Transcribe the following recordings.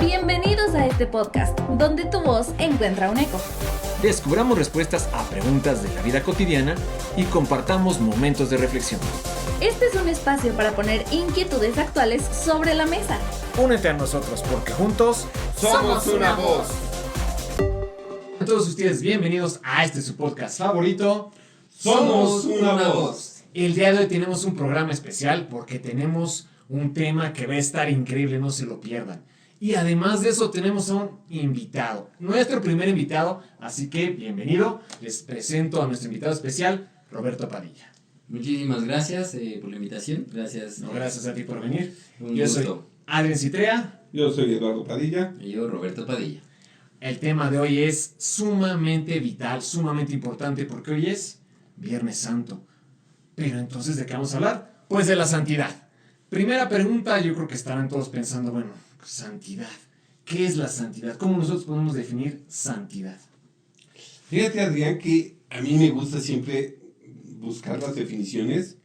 Bienvenidos a este podcast, donde tu voz encuentra un eco. Descubramos respuestas a preguntas de la vida cotidiana y compartamos momentos de reflexión. Este es un espacio para poner inquietudes actuales sobre la mesa. Únete a nosotros porque juntos somos una voz. A todos ustedes, bienvenidos a su podcast favorito. Somos una voz. El día de hoy tenemos un programa especial porque tenemos un tema que va a estar increíble, no se lo pierdan. Y además de eso tenemos a un invitado, nuestro primer invitado, así que bienvenido. Les presento a nuestro invitado especial, Roberto Padilla. Muchísimas gracias por la invitación. Gracias. Gracias a ti por venir. Un Yo gusto. soy Adrián Citrea. Yo soy Eduardo Padilla. Y yo, Roberto Padilla. El tema de hoy es sumamente vital, sumamente importante, porque hoy es Viernes Santo. Pero entonces, ¿de qué vamos a hablar? Pues de la santidad. Primera pregunta, yo creo que estarán todos pensando, bueno, santidad. ¿Qué es la santidad? ¿Cómo nosotros podemos definir santidad? Fíjate, Adrián, que a mí me gusta siempre buscar las definiciones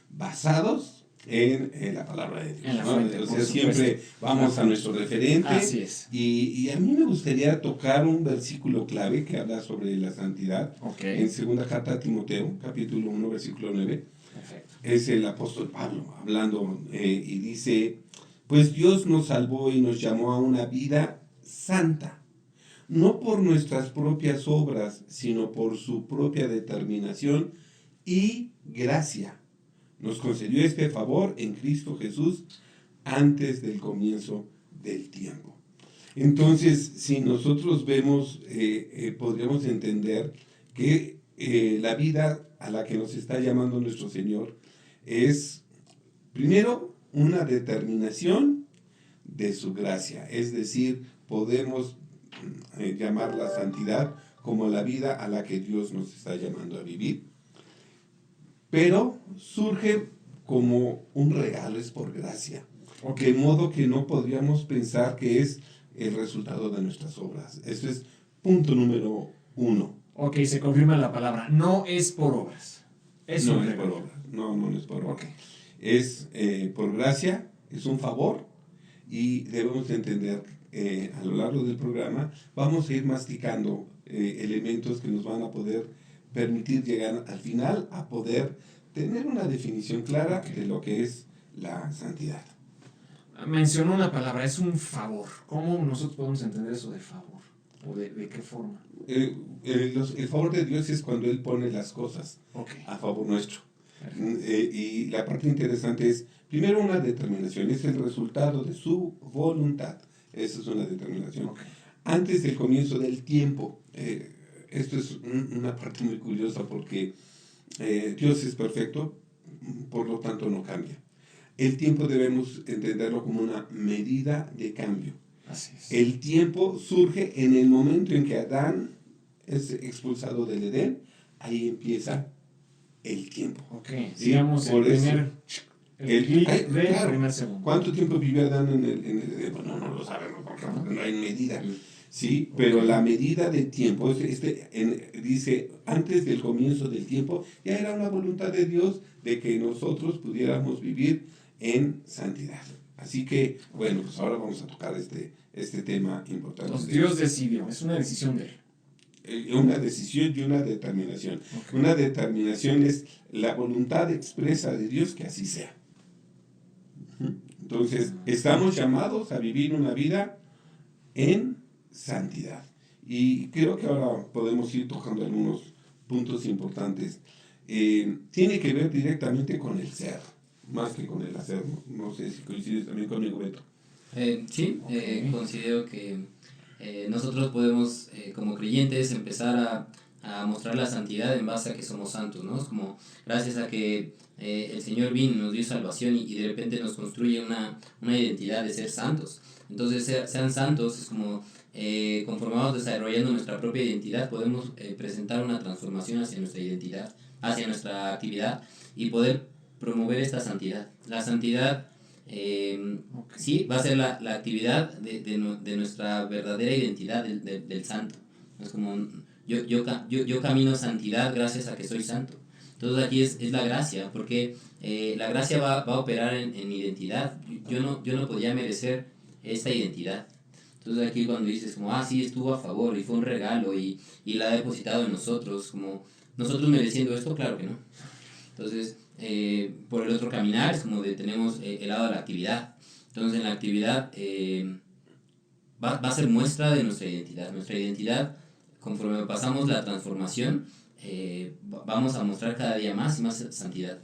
basados en la palabra de Dios. En la fuente, O por sea, supuesto. siempre vamos a nuestro referente. Así es. Y a mí me gustaría tocar un versículo clave que habla sobre la santidad. Ok. En segunda carta a Timoteo, capítulo 1, versículo 9. Perfecto. Es el apóstol Pablo hablando y dice: pues Dios nos salvó y nos llamó a una vida santa, no por nuestras propias obras, sino por su propia determinación y gracia. Nos concedió este favor en Cristo Jesús antes del comienzo del tiempo. Entonces, si nosotros vemos, podríamos entender que la vida a la que nos está llamando nuestro Señor es, primero, una determinación de su gracia. Es decir, podemos llamar la santidad como la vida a la que Dios nos está llamando a vivir. Pero surge como un regalo, es por gracia. Okay. De modo que no podríamos pensar que es el resultado de nuestras obras. Eso es punto número 1. Ok, se confirma la palabra. No es por obras. Es No un es regalo. por obra. No es por obra. Ok. Es por gracia, es un favor, y debemos entender a lo largo del programa, vamos a ir masticando elementos que nos van a poder permitir llegar al final a poder tener una definición clara de lo que es la santidad. Mencionó una palabra, es un favor. ¿Cómo nosotros podemos entender eso de favor? ¿O de qué forma? El favor de Dios es cuando Él pone las cosas a favor nuestro. Y la parte interesante es, primero, una determinación, es el resultado de su voluntad. Esa es una determinación. Antes del comienzo del tiempo, esto es una parte muy curiosa porque Dios es perfecto, por lo tanto no cambia. El tiempo debemos entenderlo como una medida de cambio. Así es. El tiempo surge en el momento en que Adán es expulsado del Edén, ahí empieza el tiempo. Ok, Sí, digamos por el eso. primer clic del Claro. primer segundo. ¿Cuánto tiempo vivió Adán en el Edén? Bueno, no lo sabemos porque no hay medida. Sí, pero la medida de tiempo, dice, antes del comienzo del tiempo, ya era una voluntad de Dios de que nosotros pudiéramos vivir en santidad. Así que, bueno, pues ahora vamos a tocar este tema importante. Entonces, Dios decidió, es una decisión de él. Una decisión y una determinación. Okay. Una determinación es la voluntad expresa de Dios que así sea. Entonces, estamos llamados a vivir una vida en santidad. Y creo que ahora podemos ir tocando algunos puntos importantes. Tiene que ver directamente con el ser, más que con el hacer. No sé si coincides también conmigo, Beto. Sí, considero que nosotros podemos, como creyentes, empezar a mostrar la santidad en base a que somos santos, ¿no? Es como gracias a que el Señor vino y nos dio salvación y de repente nos construye una identidad de ser santos. Entonces, sean santos, es como conforme vamos desarrollando nuestra propia identidad, podemos presentar una transformación hacia nuestra identidad, hacia nuestra actividad y poder promover esta santidad. La santidad sí va a ser la actividad de nuestra verdadera identidad del santo. Es como yo camino santidad gracias a que soy santo. Entonces aquí es la gracia, porque la gracia va a operar en mi identidad. Yo no podía merecer esta identidad. Entonces aquí cuando dices como, sí, estuvo a favor y fue un regalo y la ha depositado en nosotros, como nosotros mereciendo esto, claro que no. Entonces, por el otro caminar es como de tenemos el lado de la actividad. Entonces en la actividad va a ser muestra de nuestra identidad. Nuestra identidad, conforme pasamos la transformación, vamos a mostrar cada día más y más santidad.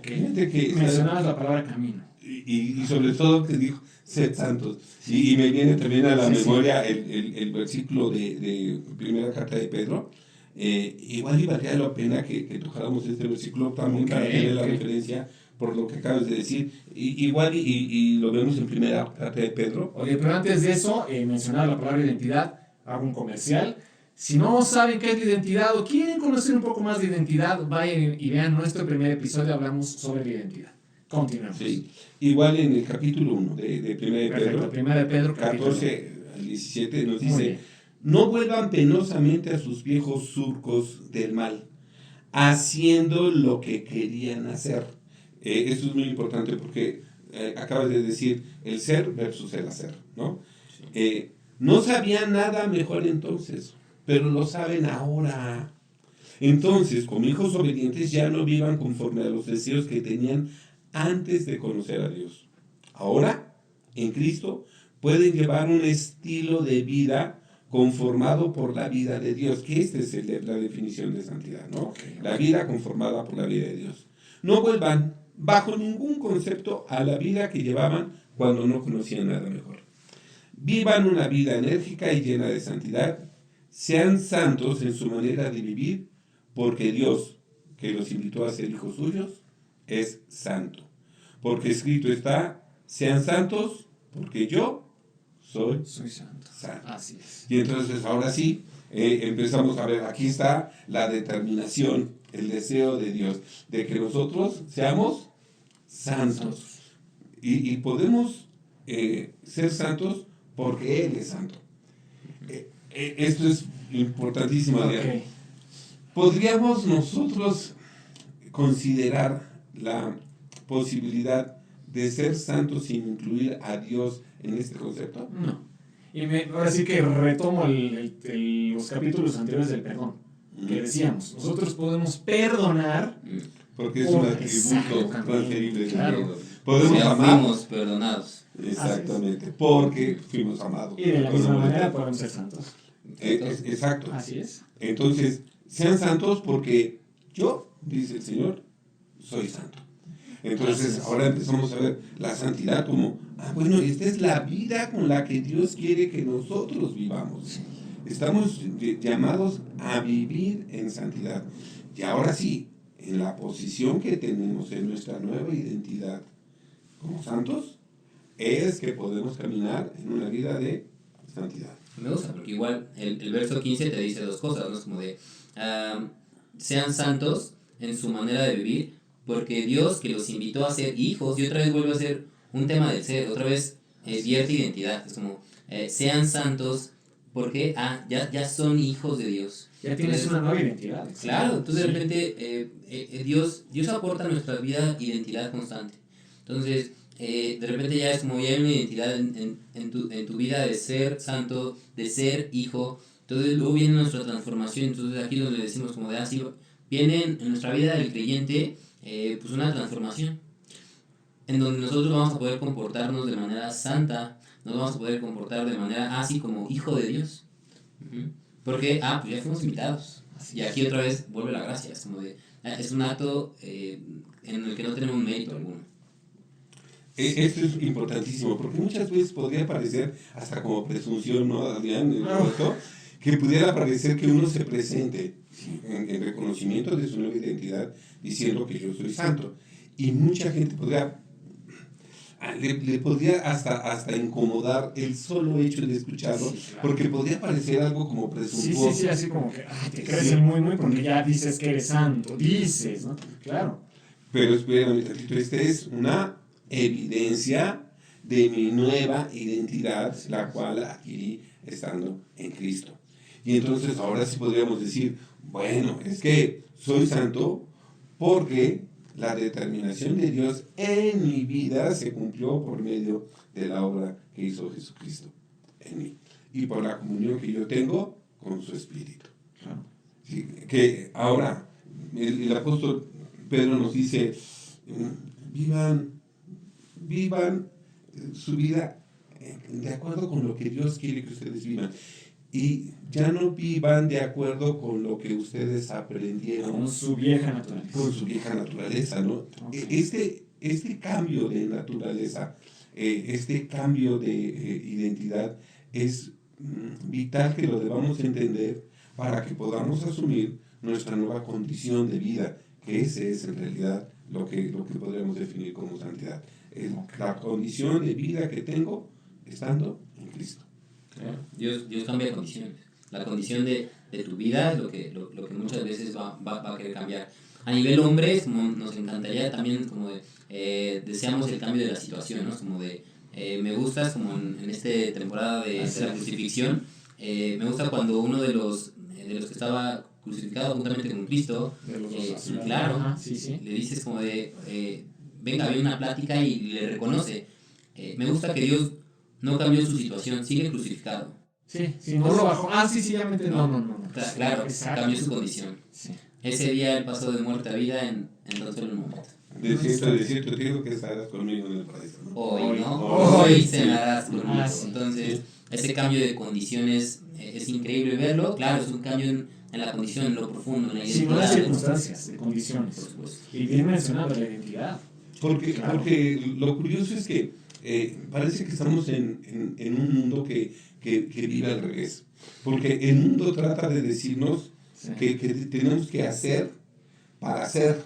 Fíjate que Mencionabas la palabra camino. y sobre todo que dijo, sed santos. Y me viene también a la memoria el versículo de primera carta de Pedro. Igual y valdría la pena que tocáramos este versículo también para tener la referencia por lo que acabas de decir. Igual y lo vemos en primera carta de Pedro. Oye, pero antes de eso, mencionaba la palabra identidad, hago un comercial. Si no saben qué es la identidad o quieren conocer un poco más de identidad, vayan y vean nuestro primer episodio, hablamos sobre la identidad. Continuamos. Sí. Igual en el capítulo 1 de primera de Pedro, Primera de Pedro, 14 al 17, nos dice: no vuelvan penosamente a sus viejos surcos del mal, haciendo lo que querían hacer. Esto es muy importante porque acabas de decir el ser versus el hacer, ¿no? Sí. No sabían nada mejor entonces, pero lo saben ahora. Entonces, como hijos obedientes, ya no vivan conforme a los deseos que tenían antes de conocer a Dios. Ahora, en Cristo, pueden llevar un estilo de vida conformado por la vida de Dios, que esta es la definición de santidad, ¿no? La vida conformada por la vida de Dios. No vuelvan bajo ningún concepto a la vida que llevaban cuando no conocían nada mejor. Vivan una vida enérgica y llena de santidad. Sean santos en su manera de vivir, porque Dios, que los invitó a ser hijos suyos, es santo. Porque escrito está: sean santos, porque yo soy santo. Así es. Y entonces ahora sí, empezamos a ver, aquí está la determinación, el deseo de Dios, de que nosotros seamos santos. Y podemos ser santos porque Él es santo. Esto es importantísimo. Okay. ¿Podríamos nosotros considerar la posibilidad de ser santos sin incluir a Dios en este concepto? No. Y ahora sí que retomo los capítulos anteriores del perdón, que decíamos, nosotros podemos perdonar porque es un atributo transferible de Dios. Podemos amar. Fuimos perdonados. Exactamente, porque fuimos amados. Y de la misma manera podemos ser santos. Exacto. Así es. Entonces, sean santos porque yo, dice el Señor, soy santo. Entonces, ahora empezamos a ver la santidad como, bueno, esta es la vida con la que Dios quiere que nosotros vivamos. Estamos llamados a vivir en santidad. Y ahora sí, en la posición que tenemos en nuestra nueva identidad como santos, es que podemos caminar en una vida de santidad. Me gusta, porque igual el verso 15 te dice dos cosas, ¿no? Es como de, sean santos en su manera de vivir, porque Dios, que los invitó a ser hijos, y otra vez vuelve a ser un tema del ser, otra vez vierte identidad, es como, sean santos, porque ya son hijos de Dios. Ya tienes una nueva identidad. Claro, entonces de repente Dios aporta a nuestra vida identidad constante. Entonces, de repente ya es como ya hay una identidad en tu vida de ser santo, de ser hijo. Entonces luego viene nuestra transformación. Entonces aquí donde decimos como de así, viene en nuestra vida del creyente pues una transformación. En donde nosotros vamos a poder comportarnos de manera santa, nos vamos a poder comportar de manera así como hijo de Dios. Porque, pues ya fuimos invitados. Y aquí otra vez vuelve la gracia. Es como de, es un acto en el que no tenemos mérito alguno. Esto es importantísimo, porque muchas veces podría parecer hasta como presunción, ¿no, Adrián? Que pudiera parecer que uno se presente en reconocimiento de su nueva identidad diciendo que yo soy santo. Y mucha gente le podría hasta incomodar el solo hecho de escucharlo, sí, claro, porque podría parecer algo como presuntuoso. Sí, así como que te crees muy, porque ya dices que eres santo, dices, ¿no? Claro. Pero espérame, esta es una evidencia de mi nueva identidad, la cual adquirí estando en Cristo. Y entonces ahora sí podríamos decir, bueno, es que soy santo porque la determinación de Dios en mi vida se cumplió por medio de la obra que hizo Jesucristo. en mí. Y por la comunión que yo tengo con su Espíritu. Claro. Sí, que ahora el apóstol Pedro nos dice, vivan su vida de acuerdo con lo que Dios quiere que ustedes vivan. Y ya no vivan de acuerdo con lo que ustedes aprendieron. Con su vieja naturaleza. Con su vieja naturaleza, ¿no? Okay. Este cambio de naturaleza, este cambio de identidad es vital que lo debamos entender para que podamos asumir nuestra nueva condición de vida, que ese es en realidad lo que podríamos definir como santidad. Es la condición de vida que tengo estando en Cristo. Claro. Dios cambia condiciones. La condición de tu vida es lo que muchas veces va a querer cambiar. A nivel hombres, como nos encantaría también, como deseamos el cambio de la situación, ¿no? Como me gusta, como en esta temporada de la crucifixión, me gusta cuando uno de los que estaba crucificado juntamente con Cristo, claro, sí. Le dices como venga, había una plática y le reconoce. Me gusta que Dios no cambió su situación, sigue crucificado. Sí, no lo bajó. Sí, ya me entendí. No. Claro, cambió su condición. Sí. Ese día él pasó de muerte a vida en tan solo un momento. De cierto, te digo que estarás conmigo en el paraíso, ¿no? Hoy cenarás conmigo. Entonces, ese cambio de condiciones es increíble verlo. Claro, es un cambio en la condición, en lo profundo, en la identidad. Sí, no de circunstancias, de condiciones. Por supuesto. Y bien mencionado la identidad. Porque lo curioso es que parece que estamos en un mundo que vive al revés. Porque el mundo trata de decirnos que tenemos que hacer para hacer,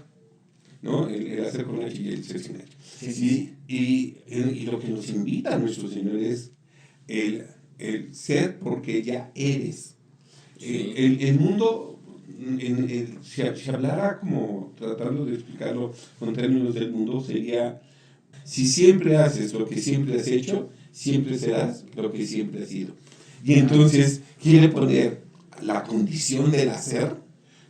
¿no? El hacer con H y el ser sin H. Sí. Y lo que nos invita a nuestro Señor es el ser porque ya eres. Sí. El mundo, si hablara como tratando de explicarlo con términos del mundo, sería: si siempre haces lo que siempre has hecho, siempre serás lo que siempre has sido. Y entonces quiere poner la condición del hacer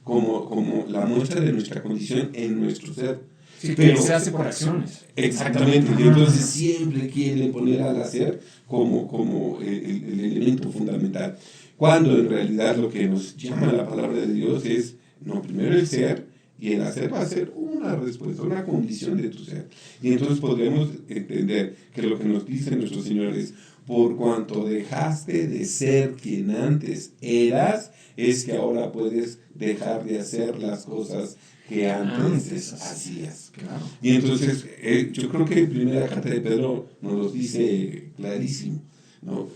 como la muestra de nuestra condición en nuestro ser. Sí, pero se hace por acciones. Exactamente. Y entonces siempre quiere poner al hacer como el elemento fundamental. Cuando en realidad lo que nos llama la palabra de Dios es, no, primero el ser, y el hacer va a ser una respuesta, una condición de tu ser. Y entonces podremos entender que lo que nos dice nuestro Señor es: por cuanto dejaste de ser quien antes eras, es que ahora puedes dejar de hacer las cosas que antes hacías. Claro. Y entonces yo creo que en primera carta de Pedro nos lo dice clarísimo, ¿no?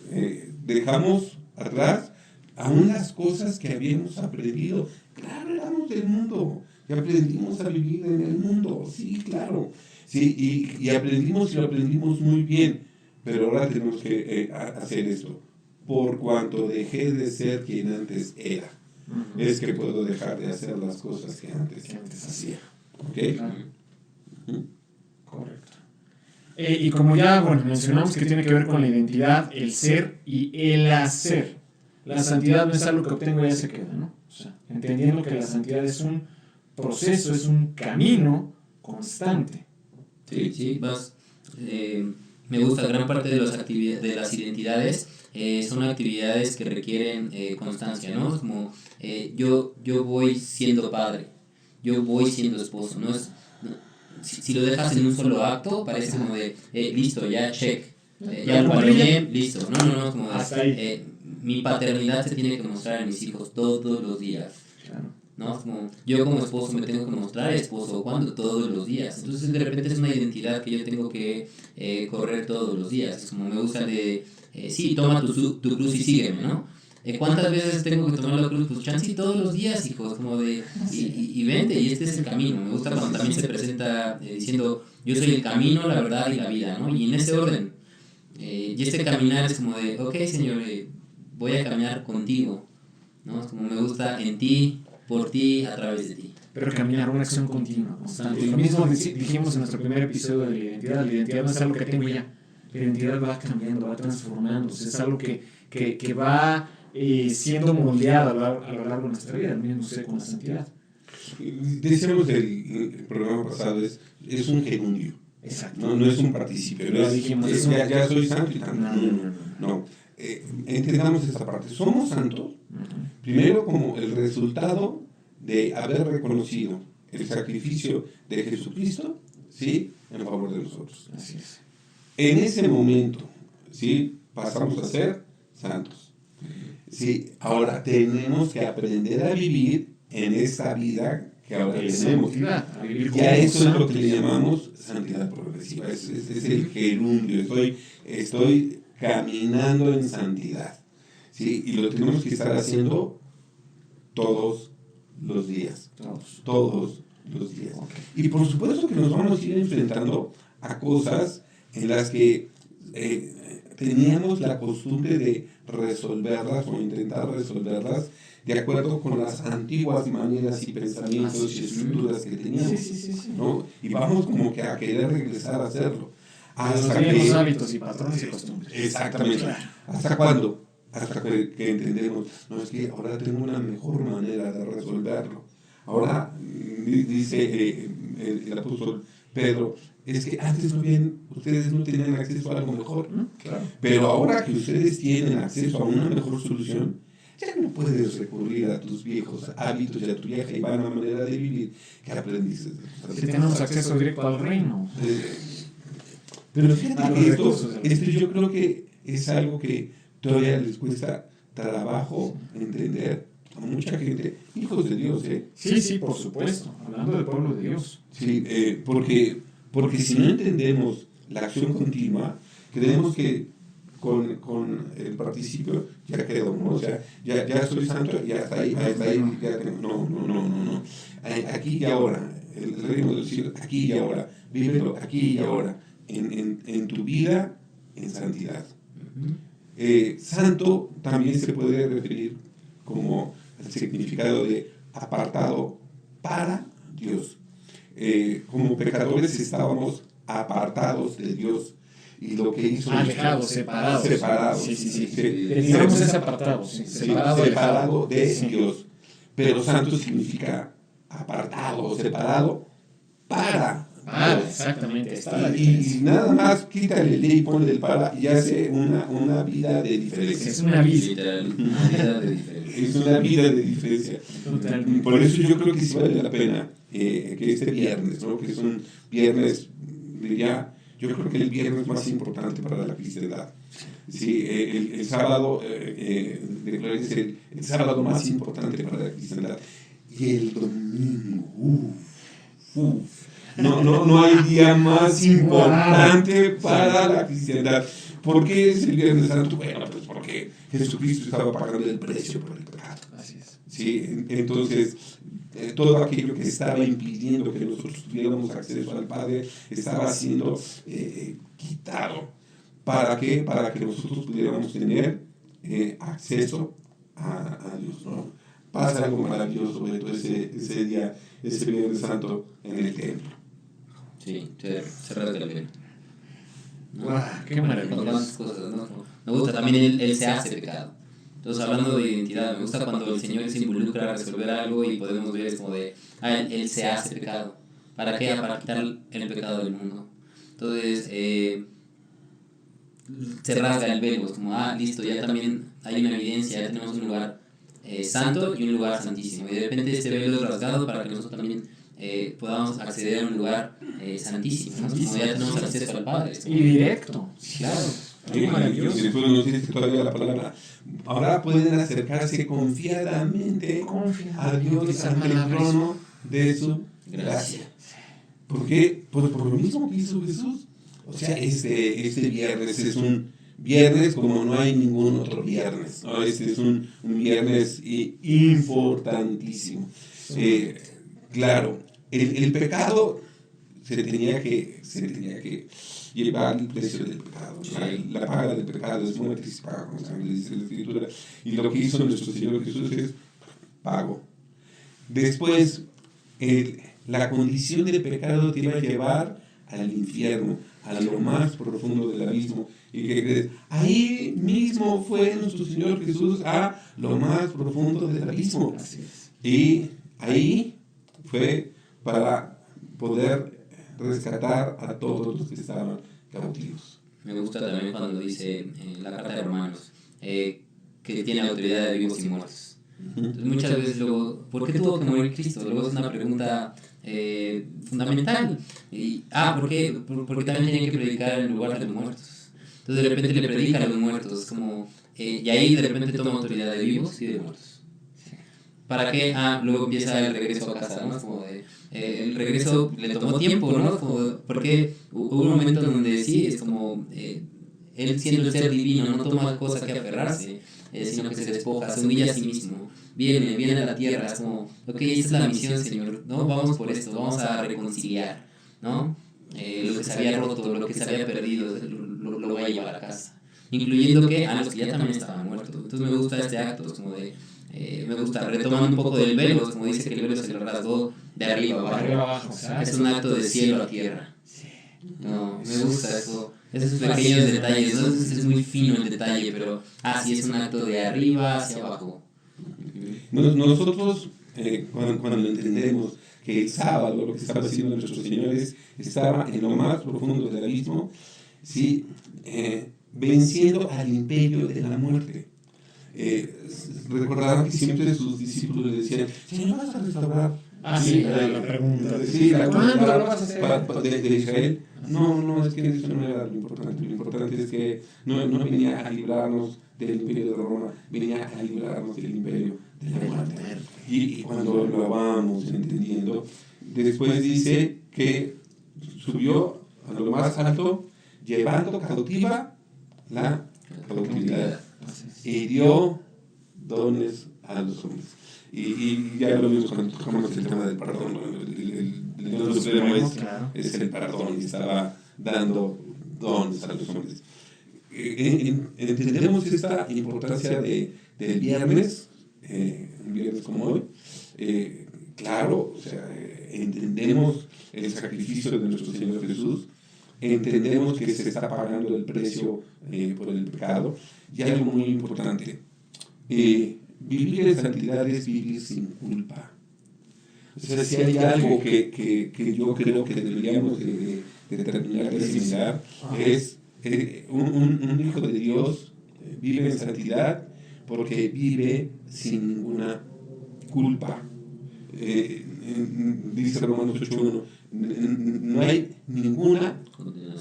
Dejamos atrás aún las cosas que habíamos aprendido. Claro, éramos del mundo y aprendimos a vivir en el mundo, sí, claro. Sí, y aprendimos y lo aprendimos muy bien, pero ahora tenemos que hacer esto. Por cuanto dejé de ser quien antes era, es que puedo dejar de hacer las cosas que antes hacía. ¿Ok? Claro. Correcto. Y como ya mencionamos que tiene que ver con la identidad, el ser y el hacer. La santidad no es algo que obtengo y ya se queda, ¿no? O sea, entendiendo que la santidad es un proceso, es un camino constante. Sí, me gusta gran parte de las identidades. Son actividades que requieren constancia, ¿no? Es como yo voy siendo padre, yo voy siendo esposo, ¿no? Si lo dejas en un solo acto, parece como listo, ya check, ya lo planeé, listo. No, como mi paternidad se tiene que mostrar en mis hijos todos los días. Claro. ¿No? Como yo como esposo me tengo que mostrar esposo, ¿cuándo? Todos los días. Entonces de repente es una identidad que yo tengo que correr todos los días. Es como me gusta sí, toma tu cruz y sígueme, ¿no? ¿Cuántas veces tengo que tomar la cruz? Pues chance todos los días, hijos, como y vente, y este es el camino. Me gusta cuando también se presenta diciendo, yo soy el camino, la verdad y la vida, ¿no? Y en ese orden. Y este caminar es como ok, Señor, voy a caminar contigo, ¿no? Es como me gusta en ti, por ti, a través de ti. Pero caminar, una acción continua, constante. Lo mismo dijimos en nuestro primer episodio de la identidad. La identidad no es algo que tengo ya. La identidad va cambiando, va transformándose. Es algo que va siendo moldeada a lo largo de nuestra vida, al mismo sé con la santidad. Decíamos el programa pasado, es un gerundio. Exacto. No es un participio. No es, dijimos, ya soy santo y tanto. No. entendamos esta parte. Somos santos, primero como el resultado de haber reconocido el sacrificio de Jesucristo, ¿sí?, en favor de nosotros. Así es. En ese momento, ¿sí?, pasamos a ser santos. Sí, ahora tenemos que aprender a vivir en esta vida que ahora tenemos. A vivir Ya como eso es lo que santos. le llamamos santidad progresiva. Es el gerundio. Estoy caminando en santidad. ¿Sí? Y lo tenemos que estar haciendo todos los días. Todos los días. Okay. Y por supuesto que nos vamos a ir enfrentando a cosas en las que teníamos la costumbre de resolverlas o intentar resolverlas de acuerdo con las antiguas maneras y pensamientos y estructuras que teníamos. Sí. ¿No? Y vamos como que a querer regresar a hacerlo. Los viejos hábitos y patrones y costumbres. Exactamente. Claro. ¿Hasta cuándo? Hasta que entendemos, no, es que ahora tengo una mejor manera de resolverlo. Ahora, dice el apóstol Pedro, es que antes ustedes no tenían acceso a algo mejor. Claro. Pero ahora que ustedes tienen acceso a una mejor solución, ya no puedes recurrir a tus viejos hábitos y a tu vieja y vana manera de vivir que aprendiste. Si tenemos acceso directo al reino. Pero fíjate A los que recursos del esto yo creo que es algo que todavía les cuesta trabajo entender a mucha gente, hijos de Dios, ¿eh? Sí, por supuesto. Hablando del pueblo de Dios. Sí, porque si no entendemos la acción continua, creemos que con el participio ya quedó, ¿no? O sea, ya soy santo, ya está ahí, ya tengo. No. Aquí y ahora, el reino del cielo, aquí y ahora, vívelo aquí y ahora, en tu vida, en santidad. Santo también se puede referir como el significado de apartado para Dios. Como pecadores estábamos apartados de Dios. Y lo que hizo... Alejados, separados. Sí. Teníamos ese apartado, sí. Separado de Dios. Pero santo significa apartado, separado para. Exactamente. Está la Y diferencia. nada más quítale el de y ponle el para y hace una vida de diferencia. Es una vida. Literal, una vida de diferencia. Es una vida de diferencia. Totalmente. Por eso yo creo que sí vale la pena que este viernes, ¿no?, que es un viernes, diría, yo creo que el viernes más importante para la cristiandad. Sí, el sábado de Gloria es el sábado más importante para la cristiandad. Y el domingo, no hay día más importante para la cristiandad. ¿Por qué es el Viernes Santo? Bueno, pues porque Jesucristo estaba pagando el precio por el pecado. Así es. ¿Sí? Entonces, todo aquello que estaba impidiendo que nosotros tuviéramos acceso al Padre estaba siendo quitado. ¿Para qué? Para que nosotros pudiéramos tener acceso a Dios, ¿no? Pasa algo maravilloso, Beto, ese día, ese Viernes Santo en el templo. Sí, se rasga el velo. ¡Guau! ¡Qué maravilloso! Cuántas cosas, ¿no? Me gusta también él se hace pecado. Entonces, hablando de identidad, me gusta cuando el Señor se involucra a resolver algo y podemos ver como de, él se hace pecado. ¿Para qué? Para quitar el pecado del mundo. Entonces, se rasga el velo, es como, listo, ya también hay una evidencia, ya tenemos un lugar santo y un lugar santísimo. Y de repente este velo es rasgado para que nosotros también podamos acceder a un lugar santísimo, ¿no? Como ya tenemos acceso al Padre. Y directo. Claro. Maravilloso. Y después nos dice todavía la palabra, ahora pueden acercarse confiadamente a Dios ante el trono de su gracia. ¿Por qué? Pues por lo mismo que hizo Jesús. O sea, este viernes es un viernes como no hay ningún otro viernes, ¿no? Este es un viernes importantísimo. Claro, el pecado se tenía que llevar el precio del pecado. La paga del pecado es muerte y se paga con sangre, dice la Escritura. Y lo que hizo nuestro Señor Jesús es pago. Después, la condición del pecado te iba a llevar al infierno, a lo más profundo del abismo. ¿Y qué crees? Ahí mismo fue nuestro Señor Jesús a lo más profundo del abismo. Así es. Y ahí fue para poder rescatar a todos los que estaban cautivos. Me gusta también cuando dice en la carta de Romanos, que tiene autoridad de vivos y muertos. Entonces, muchas veces luego, ¿por qué tuvo que morir Cristo? Luego es una pregunta fundamental. ¿Por qué? Porque también tiene que predicar en lugar de los muertos. Entonces de repente le predica a los muertos, como, y ahí de repente toma autoridad de vivos y de muertos. ¿Para qué? Luego empieza el regreso a casa, ¿no? Como de, el regreso le tomó tiempo, ¿no? Como, porque hubo un momento donde sí, es como, él siendo el ser divino no toma cosa que aferrarse, sino que se despoja, se humilla a sí mismo, viene a la tierra, es como, ok, esta es la misión, Señor, ¿no? Vamos por esto, vamos a reconciliar, ¿no? Lo que se había roto, lo que se había perdido, lo voy a llevar a casa. Incluyendo que a los que ya también estaban muertos. Entonces me gusta este acto, es como de, me gusta, retomando un poco del velo, como dice que el velo se lo rasgó de arriba abajo. Es un acto de cielo a tierra. No, me gusta eso, esos pequeños detalles, ¿no? Es muy fino el detalle, pero sí es un acto de arriba hacia abajo. Nosotros, cuando entendemos que el sábado, lo que estaba haciendo nuestros señores, estaba en lo más profundo del abismo, ¿sí? Venciendo al imperio de la muerte. Recordaban que siempre sus discípulos le decían, Señor, ¿vas a restaurar? La pregunta. Sí, la ¿cuándo pregunta lo vas a hacer? de Israel. No, es que eso no era lo importante. Lo importante es que no venía a librarnos del imperio de Roma, venía a librarnos del imperio de la muerte. Y cuando lo vamos entendiendo, después dice que subió a lo más alto, llevando cautiva la cautividad, y dio dones a los hombres. Y ya lo vimos cuando tocamos el tema del perdón, ¿no? El don supremo es el perdón, y estaba dando dones a los hombres. Entendemos esta importancia del viernes, un viernes como hoy. Claro, o sea, entendemos el sacrificio de nuestro Señor Jesús, entendemos que se está pagando el precio por el pecado, y algo muy importante, vivir en santidad es vivir sin culpa. O sea, si hay algo que yo creo que deberíamos de terminar de asimilar, es un hijo de Dios vive en santidad porque vive sin ninguna culpa. Dice Romanos 8:1, no hay ninguna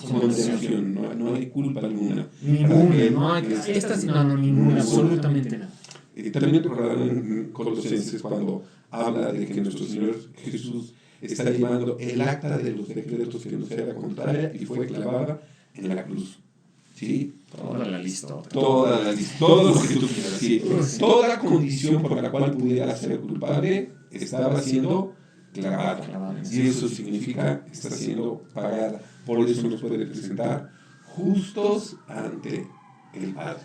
condenación, no hay culpa alguna. Ninguna, absolutamente nada. También recordarán en Colosenses cuando habla de que nuestro Señor Jesús está llevando el acta de los decretos que nos era contraria y fue clavada en la cruz. ¿Sí? Toda la lista. Todo lo que tú quieras. ¿Sí? Toda condición por la cual pudiera ser culpable estaba siendo clavada. Y eso significa está siendo pagada. Por eso nos puede presentar justos ante el Padre.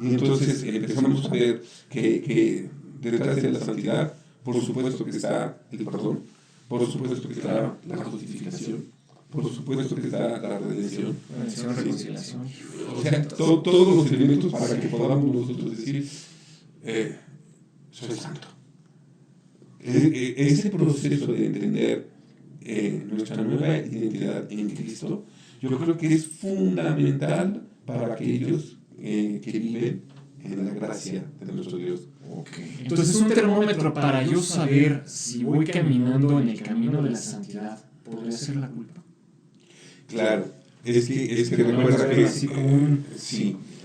Y entonces empezamos a ver que detrás de la santidad, por supuesto que está el perdón, por supuesto que está la justificación, por supuesto que está la redención, reconciliación. O sea, todos los elementos para que podamos nosotros decir, soy santo. Ese proceso de entender nuestra nueva identidad en Cristo, yo creo que es fundamental para aquellos que viven en la gracia de nuestro Dios. Okay. Entonces es un termómetro para yo saber si voy caminando en el camino de la santidad. ¿Podría ser la culpa? Claro, es que recuerda que así como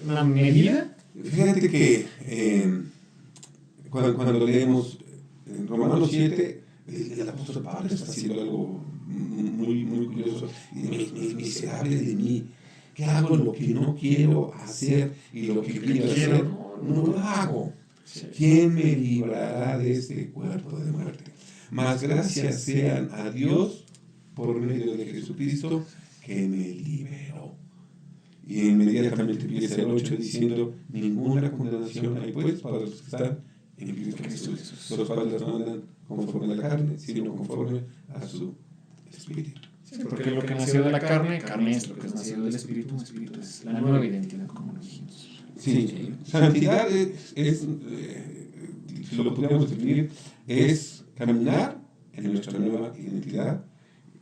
una medida. Fíjate que cuando leemos en Romanos 7, el apóstol Pablo está haciendo algo muy curioso. Miserable de mí, que hago lo que no quiero hacer y lo que quiero hacer no lo hago. ¿Quién me librará de este cuerpo de muerte? Mas gracias sean a Dios por medio de Jesucristo que me liberó. Y inmediatamente empieza el 8 diciendo, ninguna condenación hay pues para los que están en Cristo Jesús, los cuales no andan conforme a la carne, sino conforme a su espíritu. Sí, porque lo que nació de la carne es lo que nació del espíritu es la nueva identidad, como lo dijimos. Sí, santidad si lo pudiéramos definir, es caminar en nuestra nueva identidad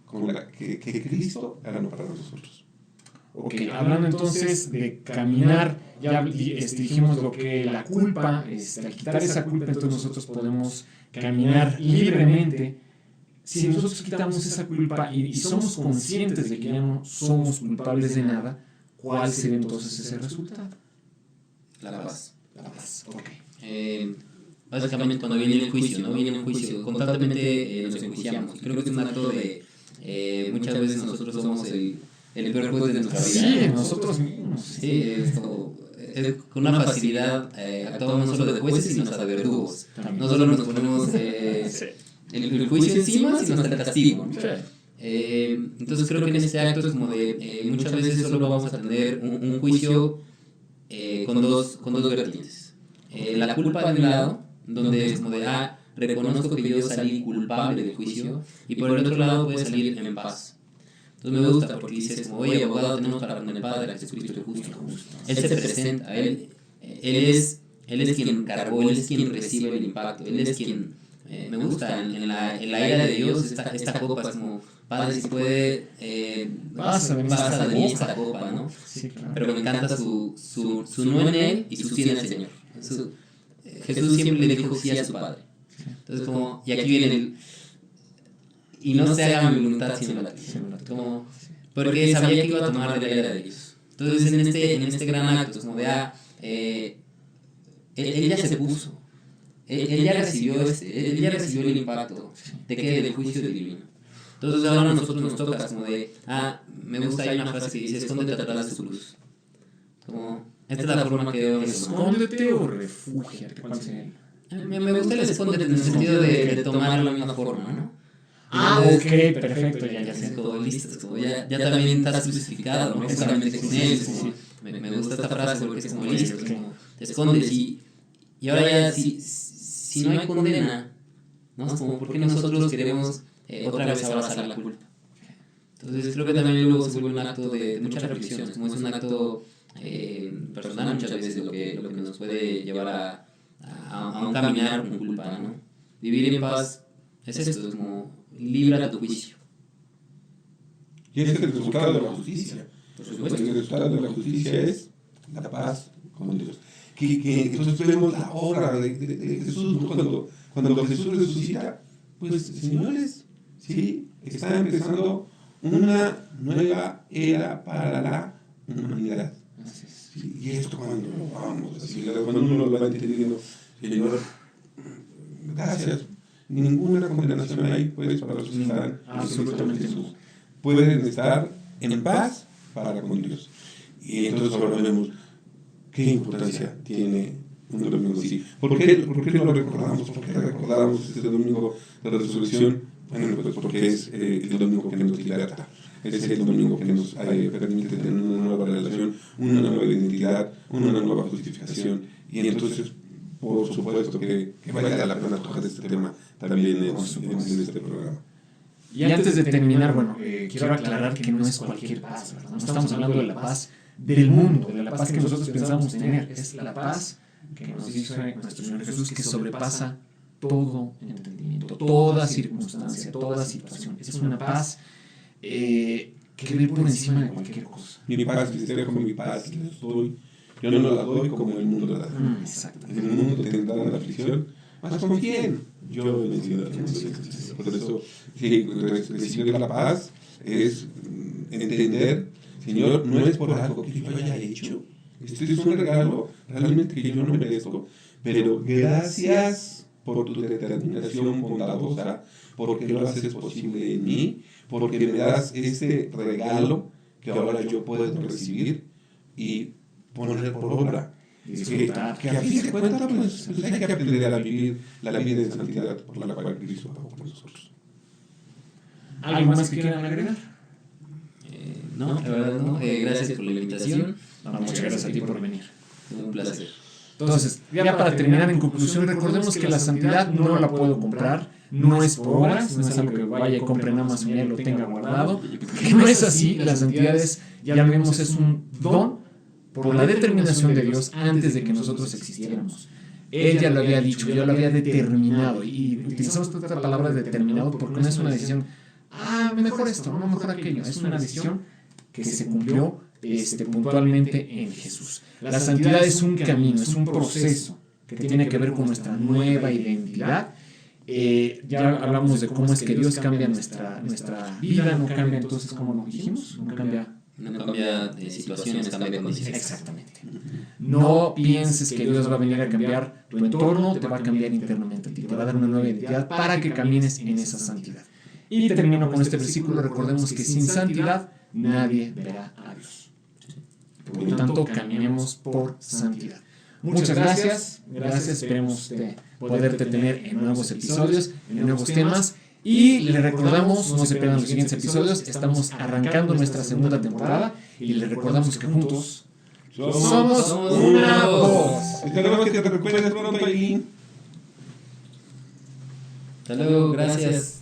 con la que Cristo ganó para nosotros. Ok, hablando entonces de caminar, ya dijimos lo que la culpa, al quitar esa culpa, entonces nosotros podemos caminar libremente. Si nosotros quitamos esa culpa y somos conscientes de que ya no somos culpables de nada, ¿cuál sería entonces ese resultado? La paz. La paz, ok. Básicamente cuando viene el juicio, ¿no? Viene un juicio, constantemente nos enjuiciamos. Creo que es un acto de, muchas veces nosotros somos el peor juez de nuestra vida. Sí, nosotros mismos. Sí, con una facilidad actuamos no solo de jueces, sino hasta de verdugos. No solo nos ponemos el juicio encima, sino hasta el castigo, ¿no? Entonces creo que en este acto es como de, muchas veces solo vamos a tener un juicio con dos vertientes. La culpa de un lado, donde es como de, reconozco que yo salí culpable del juicio, y por el otro lado puede salir en paz. Entonces me gusta porque dices como, oye, abogado tenemos para con el Padre, a Jesucristo el justo. Él se presenta, él es quien cargó, él es quien recibe el impacto, él es quien, me gusta, en la ira de Dios, esta copa es como, Padre, si puede, pasa de mí esta copa, ¿no? Sí, claro. Pero me encanta su no en él y su sí en el Señor. Jesús siempre le dijo sí a su Padre. Entonces como, y aquí viene el, y no se haga mi voluntad sino la tuya. Como, porque sabía que iba a tomar de la ira de Dios. Entonces en este gran acto, es como de, él ya se puso. Él ya recibió el impacto de que del juicio divino. Entonces ahora a nosotros nos toca como de, me gusta, hay una frase que dice, escóndete atrás de su luz. Como, esta es la forma que debo responder. Escóndete o refúgiate. ¿Cuál sería? Me gusta el esconderte en el sentido de tomar la misma forma, ¿no? Ok, perfecto, ya sé. Es como listo, es como ya también estás crucificado, ¿no? Solamente con él. Como, me gusta esta frase porque es como listo, es como, te escondes y ahora ya si no hay condena, ¿no? Es como, ¿por qué nosotros queremos otra vez abrazar la culpa? Entonces creo que también luego se vuelve un acto de mucha reflexión, como es un acto personal muchas veces lo que nos puede llevar a un caminar con culpa, ¿no? Vivir en paz es esto, es como libra tu juicio. Y ese es el resultado de la justicia. Por supuesto. El resultado de la justicia es la paz con Dios. Que entonces vemos la obra de Jesús, ¿no? Cuando Jesús resucita, pues señores, sí, está empezando una nueva era para la humanidad. Sí, y esto cuando lo vamos, así, cuando uno lo va entendiendo, Señor, gracias. Ninguna condenación hay, pues, para los que están absolutamente Jesús. Pueden estar en paz para con Dios. Y entonces ahora vemos qué importancia tiene un domingo así. ¿Por qué lo recordamos? ¿Por qué recordamos este domingo de la resurrección? Bueno, pues porque es el domingo que nos liberta. Es el domingo que nos permite tener una nueva relación, una nueva identidad, una nueva justificación. Y entonces, por supuesto, que valga la pena tocar este tema también en este programa. Y antes de terminar, bueno, quiero aclarar que no es cualquier paz, ¿verdad? No estamos hablando de la paz del mundo, de la paz que nosotros pensamos tener. Es la paz que nos dice nuestro Señor Jesús, que sobrepasa todo entendimiento, toda circunstancia, toda situación. Es una paz que ve por encima de cualquier cosa. Mi paz les dejo, mi paz les doy. Yo no la doy como el mundo la da. Exacto. En el mundo tendrán la aflicción, mas confíen. Yo he vencido al mundo. Por eso, sí, recibir la paz es entender, Señor, no es por algo que yo haya hecho. Este es un regalo realmente que yo no merezco, pero gracias por tu determinación bondadosa, porque lo haces posible en mí, porque me das este regalo que ahora yo puedo recibir y poner por obra. Que a fin de cuentas, pues hay que aprender a vivir la vida de santidad por la cual Cristo pagó por nosotros. ¿Algo más que quieran agregar? No, la verdad no. Gracias por la invitación. Muchas gracias a ti por venir. Un placer. Entonces, ya para terminar, en conclusión, recordemos que la santidad no la puedo comprar, no es por obras, no es algo que vaya y compre en Amazon y lo tenga guardado, que no es así. La santidad es, ya lo vimos, es un don por la determinación de Dios antes de que nosotros existiéramos. Él ya lo había dicho, ya lo había determinado, y utilizamos esta palabra determinado porque no es una decisión, mejor esto, no mejor aquello, es una decisión que se cumplió puntualmente en Jesús. La santidad es un camino, es un proceso que tiene que ver con nuestra nueva identidad. Ya hablamos de cómo es que Dios cambia nuestra vida, no cambia entonces, como lo dijimos, no cambia de situaciones, cambia de condiciones. exactamente. No pienses que Dios va a venir a cambiar tu entorno, te va a cambiar internamente a ti, te va a dar una nueva identidad para que camines en esa santidad. Y termino con este versículo, recordemos que sin santidad nadie verá a Dios. Por lo tanto, caminemos por santidad. Muchas gracias, esperemos poderte tener en nuevos episodios, en nuevos temas. Y les recordamos, no se pierdan los siguientes episodios, estamos arrancando nuestra segunda temporada y les recordamos que juntos somos una voz. Esperamos que te recuperes pronto, Aileen. Hasta luego, gracias.